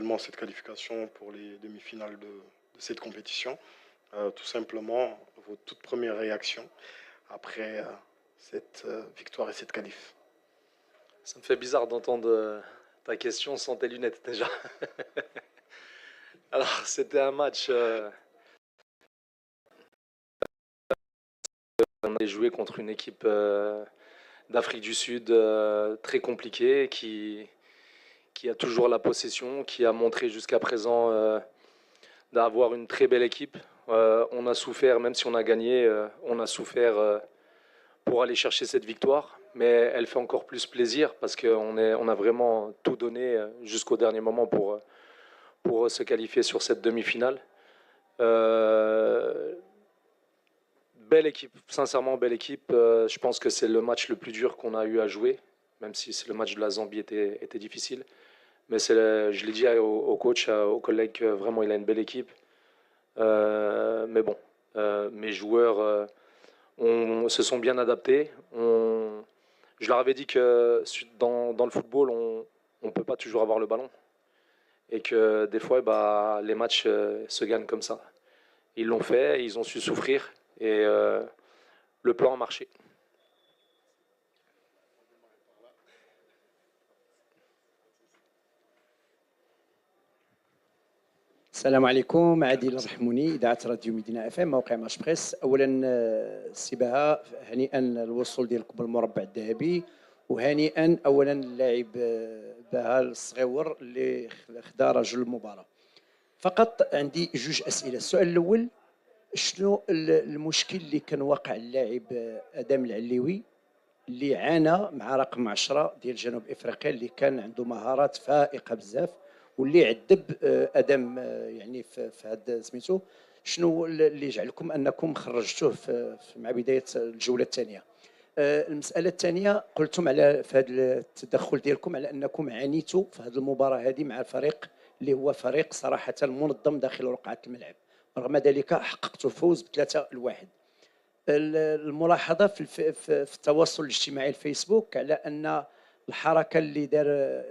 également cette qualification pour les demi-finales de cette compétition. Tout simplement, votre toute première réaction après cette victoire et cette qualif. Ça me fait bizarre d'entendre ta question sans tes lunettes déjà. Alors, c'était un match. On a joué contre une équipe d'Afrique du Sud très compliquée qui a toujours la possession, qui a montré jusqu'à présent d'avoir une très belle équipe. On a souffert, même si on a gagné, on a souffert pour aller chercher cette victoire. Mais elle fait encore plus plaisir parce qu'on a vraiment tout donné jusqu'au dernier moment pour se qualifier sur cette demi-finale. Belle équipe, sincèrement belle équipe. Je pense que c'est le match le plus dur qu'on a eu à jouer, même si le match de la Zambie était difficile. Mais je l'ai dit au coach, aux collègues, que vraiment il a une belle équipe. Mais bon, mes joueurs se sont bien adaptés. Je leur avais dit que dans le football, on ne peut pas toujours avoir le ballon. Et que des fois, bah, les matchs se gagnent comme ça. Ils l'ont fait, ils ont su souffrir. Et le plan a marché. السلام عليكم. عادل الرحموني، اذاعه راديو مدينه اف ام، موقع ماتش بريس. اولا سي بها، هنيئا الوصول ديالكم بالمربع الذهبي، وهنيئا اولا اللاعب بها الصغيور اللي خدا رجل المباراه. فقط عندي جوج اسئله. السؤال الاول، شنو المشكل اللي كان واقع اللاعب ادم العليوي اللي عانى مع رقم 10 ديال جنوب افريقيا اللي كان عنده مهارات فائقه بزاف واللي عذب ادم يعني في هذا سميتو؟ شنو اللي جعلكم انكم خرجتوه مع بدايه الجوله الثانيه؟ المساله الثانيه، قلتم على في هذا التدخل ديالكم على انكم عانيتوا في هذه المباراه هذه مع فريق اللي هو فريق صراحه منظم داخل رقعه الملعب، رغم ذلك حققتوا فوز ب3-1. الملاحظه في التواصل الاجتماعي الفيسبوك على ان الحركه اللي دار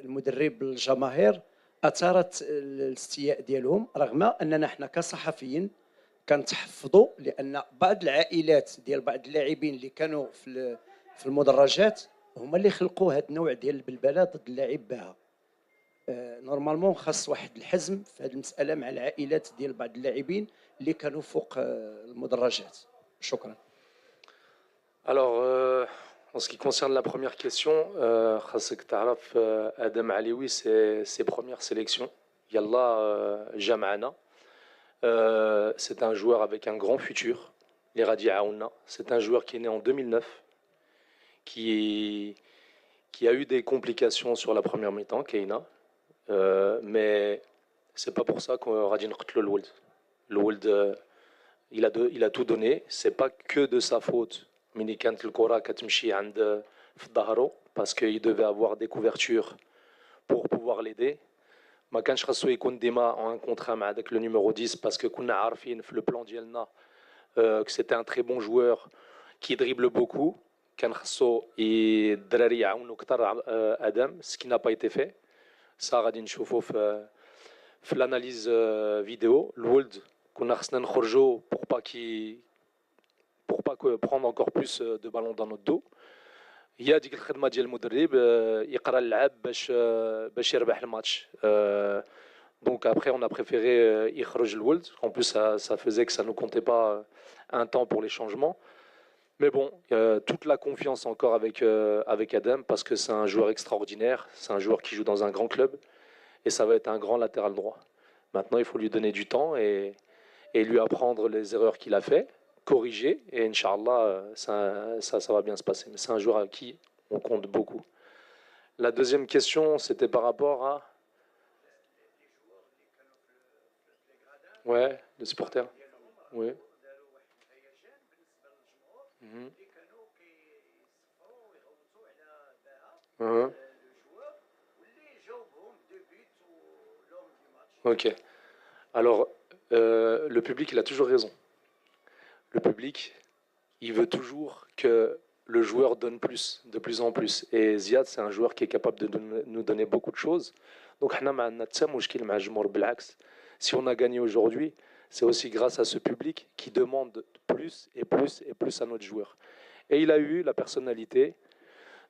المدرب للجماهير اثارت الاستياء ديالهم، رغم اننا حنا كصحفيين كنتحفظوا، لان بعض العائلات ديال بعض اللاعبين اللي كانوا في المدرجات هما اللي خلقوا هذا النوع ديال البلبله ضد اللاعب بها. نورمالمون خاص واحد الحزم في هذه المساله مع العائلات ديال بعض اللاعبين اللي كانوا فوق المدرجات. شكرا. Alors, en ce qui concerne la première question, Khasek Taraf Adam Alioui, c'est ses premières sélections. Yallah Jam'ana. C'est un joueur avec un grand futur. Les Radi Aouna. C'est un joueur qui est né en 2009, qui a eu des complications sur la première mi-temps, Keina. Mais c'est pas pour ça qu'on Radi Nqtlo le Wold. Le Wold, il a tout donné. C'est pas que de sa faute. ملي كانت الكره كتمشي عند في ظهره باسكو devait avoir des couvertures pour pouvoir l'aider. ما كانش خاصو يكون ديما ان كونترا مع داك لو نيميرو 10 باسكو كنا عارفين في لو بلان ديالنا que c'était un très bon joueur qui dribble beaucoup. كان خاصو الدراري يعاونوا اكثر ادم، ce qui n'a pas été fait. ça غادي نشوفوا في l'analyse vidéo. الولد كنا خصنا نخرجوا pour pas prendre encore plus de ballons dans notre dos. هي ديك الخدمه ديال المدرب يقرا اللعب باش يربح الماتش. Donc après on a préféré يخرج الولد. En plus ça faisait que ça ne comptait pas un temps pour les changements. Mais bon, toute la confiance encore avec Adam parce que c'est un joueur extraordinaire, c'est un joueur qui joue dans un grand club et ça va être un grand latéral droit. Maintenant il faut lui donner du temps et lui apprendre les erreurs qu'il a fait, corriger, et Inch'Allah, ça va bien se passer. Mais c'est un joueur à qui on compte beaucoup. La deuxième question, c'était par rapport à... Ouais, les supporters. Oui. Ok. Alors, le public, il a toujours raison. Le public, il veut toujours que le joueur donne plus, de plus en plus. Et Ziad, c'est un joueur qui est capable de nous donner beaucoup de choses. Donc حنا ما عندنا حتى مشكل مع الجمهور بالعكس. Si on a gagné aujourd'hui, c'est aussi grâce à ce public qui demande plus et plus et plus à notre joueur. Et il a eu la personnalité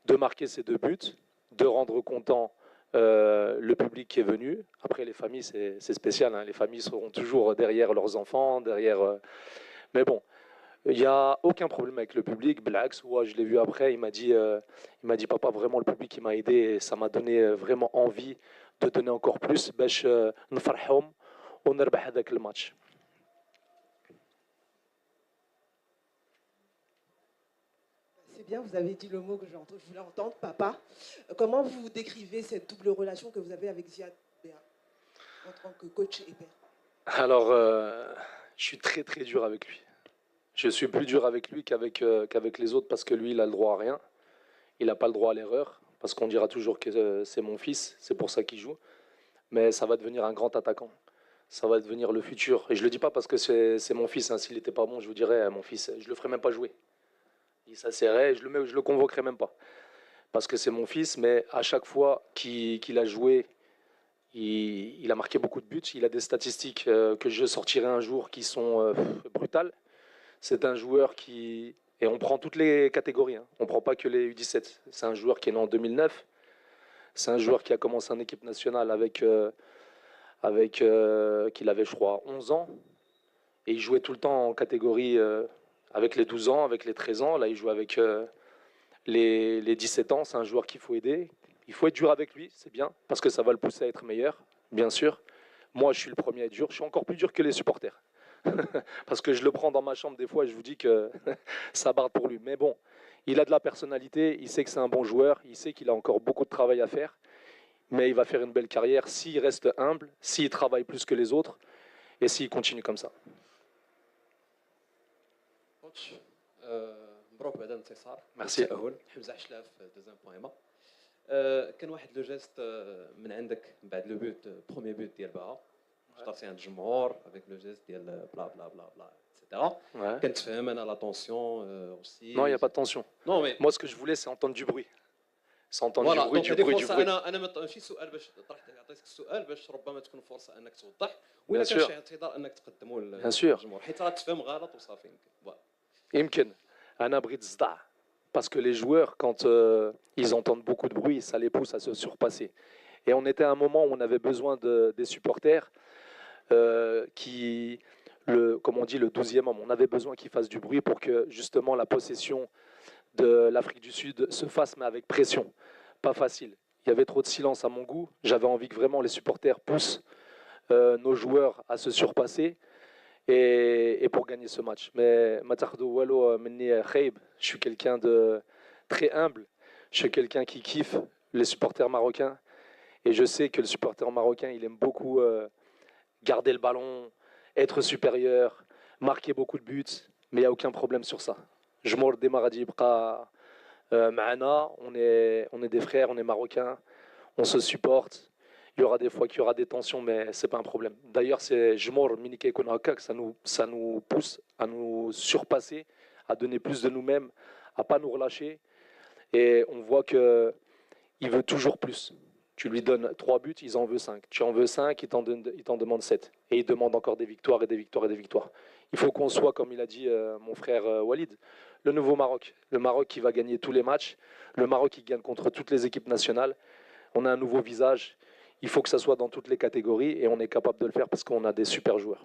de marquer ses 2 buts, de rendre content le public qui est venu. Après, les familles, c'est spécial, hein. Les familles seront toujours derrière leurs enfants, derrière. Mais bon, il n'y a aucun problème avec le public. Blacks, ouais, je l'ai vu après, il m'a dit, papa, vraiment, le public, il m'a aidé et ça m'a donné vraiment envie de donner encore plus. باش نفرحهم ونربح هذاك الماتش. C'est bien, vous avez dit le mot que je voulais entendre, papa. Comment vous décrivez cette double relation que vous avez avec Ziad Béa en tant que coach et père? Alors, je suis très très dur avec lui. Je suis plus dur avec lui qu'avec les autres parce que lui, il a le droit à rien. Il n'a pas le droit à l'erreur parce qu'on dira toujours que c'est mon fils, c'est pour ça qu'il joue. Mais ça va devenir un grand attaquant. Ça va devenir le futur. Et je ne le dis pas parce que c'est mon fils. Hein. S'il n'était pas bon, je vous dirais, mon fils, je ne le ferais même pas jouer. Il s'asserrait, je le convoquerais même pas. Parce que c'est mon fils, mais à chaque fois qu'il a joué, il a marqué beaucoup de buts. Il a des statistiques que je sortirai un jour qui sont brutales. C'est un joueur qui... Et on prend toutes les catégories. Hein. On ne prend pas que les U17. C'est un joueur qui est né en 2009. C'est un joueur qui a commencé en équipe nationale qu'il avait, je crois, 11 ans. Et il jouait tout le temps en catégorie avec les 12 ans, avec les 13 ans. Là, il joue avec les 17 ans. C'est un joueur qu'il faut aider. Il faut être dur avec lui, c'est bien, parce que ça va le pousser à être meilleur, bien sûr. Moi, je suis le premier à être dur. Je suis encore plus dur que les supporters. Parce que je le prends dans ma chambre des fois et je vous dis que ça barde pour lui. Mais bon, il a de la personnalité, il sait que c'est un bon joueur, il sait qu'il a encore beaucoup de travail à faire, mais il va faire une belle carrière s'il reste humble, s'il travaille plus que les autres et s'il continue comme ça. مبروك بعد الانتصار. Merci. حمزه حشلاف دوزيام بوان ايما. كان واحد لو جيست من عندك من بعد لو بوت بروميي بوت ديال باها اخترتي عند الجمهور افيك لو جيست ديال بلا بلا بلا بلا etc. كنتفهم انا لا طونسيون اوسي. Non, il n'y a pas de tension. Non mais moi ce que je voulais c'est entendre du bruit. C'est entendre voilà, du bruit. انا ماشي سؤال باش طرحت عطيتك السؤال باش ربما تكون فرصه انك توضح ولا كان شي اعتذار انك تقدموا للجمهور حيت راه تفهم غلط وصافي فوالا. يمكن انا بغيت الصداع. Parce que les joueurs, quand ils entendent beaucoup de bruit, ça les pousse à se surpasser. Et on était à un moment où on avait besoin des supporters comme on dit, le 12e homme. On avait besoin qu'ils fassent du bruit pour que justement la possession de l'Afrique du Sud se fasse, mais avec pression. Pas facile. Il y avait trop de silence à mon goût. J'avais envie que vraiment les supporters poussent nos joueurs à se surpasser et pour gagner ce match. Mais je suis quelqu'un de très humble. Je suis quelqu'un qui kiffe les supporters marocains. Et je sais que le supporter marocain, il aime beaucoup garder le ballon, être supérieur, marquer beaucoup de buts. Mais il n'y a aucun problème sur ça. Jmour Demaradi Ibqa Maana, on est des frères, on est marocains, on se supporte. Il y aura des fois qu'il y aura des tensions, mais ce n'est pas un problème. D'ailleurs, c'est Jmour Minike Konaka que ça nous pousse à nous surpasser, à donner plus de nous-mêmes, à ne pas nous relâcher. Et on voit qu'il veut toujours plus. Tu lui donnes 3 buts, il en veut 5. Tu en veux 5, il t'en demande 7. Et il demande encore des victoires et des victoires et des victoires. Il faut qu'on soit, comme il a dit mon frère Walid, le nouveau Maroc. Le Maroc qui va gagner tous les matchs. Le Maroc qui gagne contre toutes les équipes nationales. On a un nouveau visage. Il faut que ça soit dans toutes les catégories et on est capable de le faire parce qu'on a des super joueurs.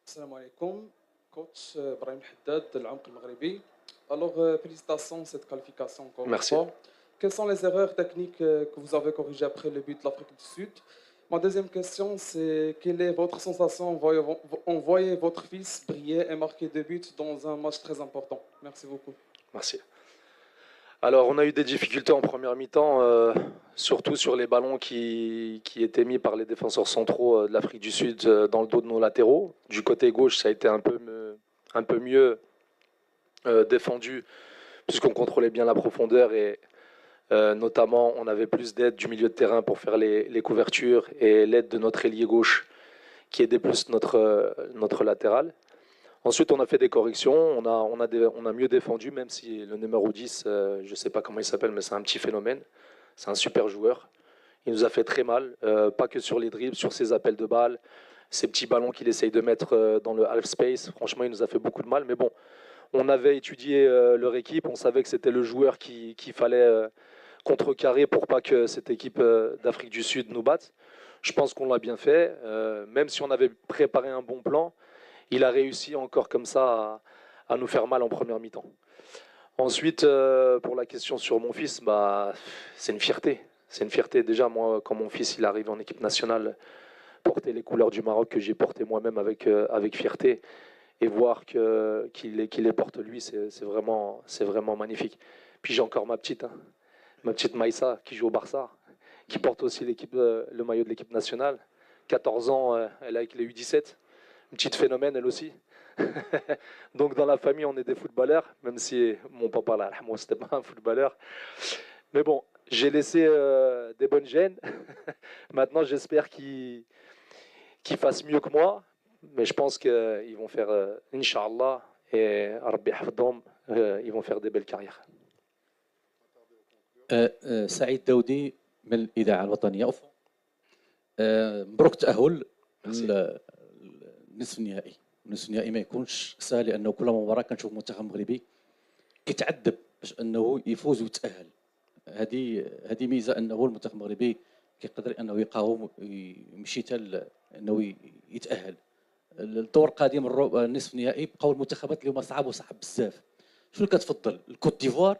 Salam alaikum, coach Brahim Haddad de l'Amq al-Maghribi. Alors, félicitations cette qualification encore une fois. Quelles sont les erreurs techniques que vous avez corrigées après le but de l'Afrique du Sud? Ma deuxième question, c'est quelle est votre sensation en voyant votre fils briller et marquer 2 buts dans un match très important? Merci beaucoup. Merci. Alors, on a eu des difficultés en première mi-temps, surtout sur les ballons qui étaient mis par les défenseurs centraux de l'Afrique du Sud dans le dos de nos latéraux. Du côté gauche, ça a été un peu mieux défendu, puisqu'on contrôlait bien la profondeur et notamment on avait plus d'aide du milieu de terrain pour faire les couvertures et l'aide de notre ailier gauche qui aidait plus notre latéral. Ensuite, on a fait des corrections, on a mieux défendu, même si le numéro 10, je ne sais pas comment il s'appelle, mais c'est un petit phénomène. C'est un super joueur. Il nous a fait très mal, pas que sur les dribbles, sur ses appels de balles, ces petits ballons qu'il essaye de mettre dans le half space. Franchement, il nous a fait beaucoup de mal. Mais bon, on avait étudié leur équipe, on savait que c'était le joueur qu'il fallait contrecarrer pour pas que cette équipe d'Afrique du Sud nous batte. Je pense qu'on l'a bien fait. Même si on avait préparé un bon plan, il a réussi encore comme ça à nous faire mal en première mi-temps. Ensuite, pour la question sur mon fils, bah, c'est une fierté. C'est une fierté. Déjà, moi, quand mon fils il arrive en équipe nationale, porter les couleurs du Maroc que j'ai porté moi-même avec fierté et voir qu'il les porte lui, c'est vraiment magnifique. Puis j'ai encore ma petite Maïssa qui joue au Barça, qui porte aussi le maillot de l'équipe nationale. 14 ans, elle est avec les U17. Une petite phénomène, elle aussi. Donc dans la famille, on est des footballeurs, même si mon papa, là, moi, c'était pas un footballeur. Mais bon, j'ai laissé des bonnes gènes. Maintenant, j'espère qu'ils fassent mieux que moi. Mais je pense qu'ils vont faire, Inch'Allah, et Rabbi Hafdhom, ils vont faire des belles carrières. سعيد داودي من الإذاعة الوطنية. مبروك التأهل للنصف النهائي. النصف النهائي ما يكونش سهل لأنه كل مباراة كنشوف منتخب مغربي كيتعذب باش أنه يفوز ويتأهل. هذه ميزة أنه المنتخب المغربي كيقدر أنه يقاوم ويمشي حتى أنه يتأهل. الدور القادم النصف النهائي بقاو المنتخبات اللي هما صعب بزاف. شنو كتفضل الكوت ديفوار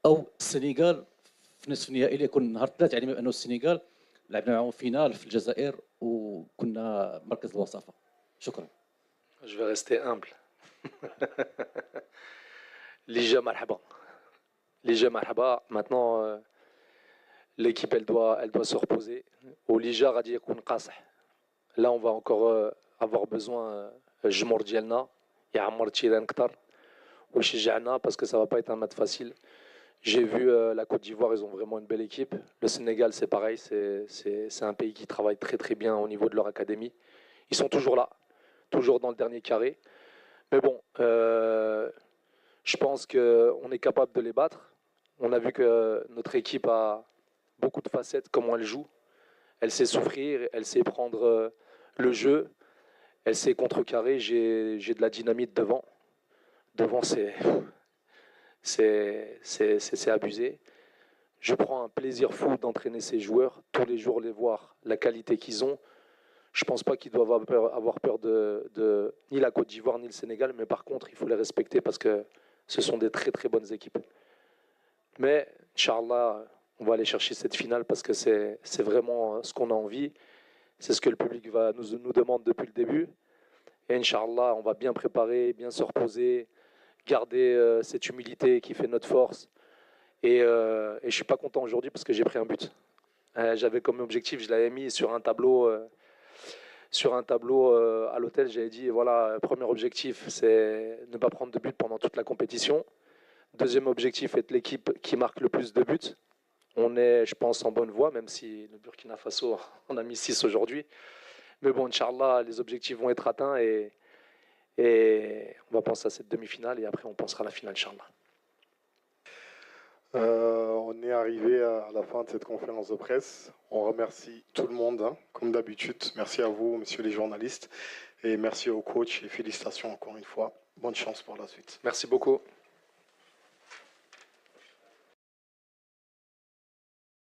أو السنغال في نصف النهائي اللي يكون نهار الثلاث؟ يعني بما أنه السنغال لعبنا معهم فينال في الجزائر وكنا مركز الوصافة. شكرا. Je vais rester humble. Lija marhaba. Lija marhaba. Maintenant, l'équipe, elle doit se reposer. Au Lija, Radi Yakoun Qasah. Là, on va encore avoir besoin Jmour Dielna, Ya'amar Tiran Ktar, ou Shijana, parce que ça ne va pas être un match facile. J'ai vu la Côte d'Ivoire, ils ont vraiment une belle équipe. Le Sénégal, c'est pareil. C'est un pays qui travaille très très bien au niveau de leur académie. Ils sont toujours là, toujours dans le dernier carré. Mais bon, je pense qu'on est capable de les battre. On a vu que notre équipe a beaucoup de facettes, comment elle joue. Elle sait souffrir, elle sait prendre le jeu, elle sait contrecarrer. J'ai de la dynamite devant. Devant, c'est abusé. Je prends un plaisir fou d'entraîner ces joueurs, tous les jours les voir, la qualité qu'ils ont. Je ne pense pas qu'ils doivent avoir peur de ni la Côte d'Ivoire ni le Sénégal, mais par contre, il faut les respecter parce que ce sont des très très bonnes équipes. Mais, Inch'Allah, on va aller chercher cette finale parce que c'est vraiment ce qu'on a envie. C'est ce que le public nous demande depuis le début. Et Inch'Allah, on va bien préparer, bien se reposer, garder cette humilité qui fait notre force. Et je ne suis pas content aujourd'hui parce que j'ai pris un but. J'avais comme objectif, je l'avais mis sur un tableau à l'hôtel. J'avais dit, voilà, premier objectif, c'est ne pas prendre de but pendant toute la compétition. Deuxième objectif, être l'équipe qui marque le plus de buts. On est, je pense, en bonne voie, même si le Burkina Faso en a mis 6 aujourd'hui. Mais bon, Inch'Allah, les objectifs vont être atteints et on va penser à cette demi-finale et après on pensera à la finale, Inch'Allah. On est arrivé à la fin de cette conférence de presse. On remercie tout le monde, hein, comme d'habitude. Merci à vous, messieurs les journalistes. Et merci au coach et félicitations encore une fois. Bonne chance pour la suite. Merci beaucoup.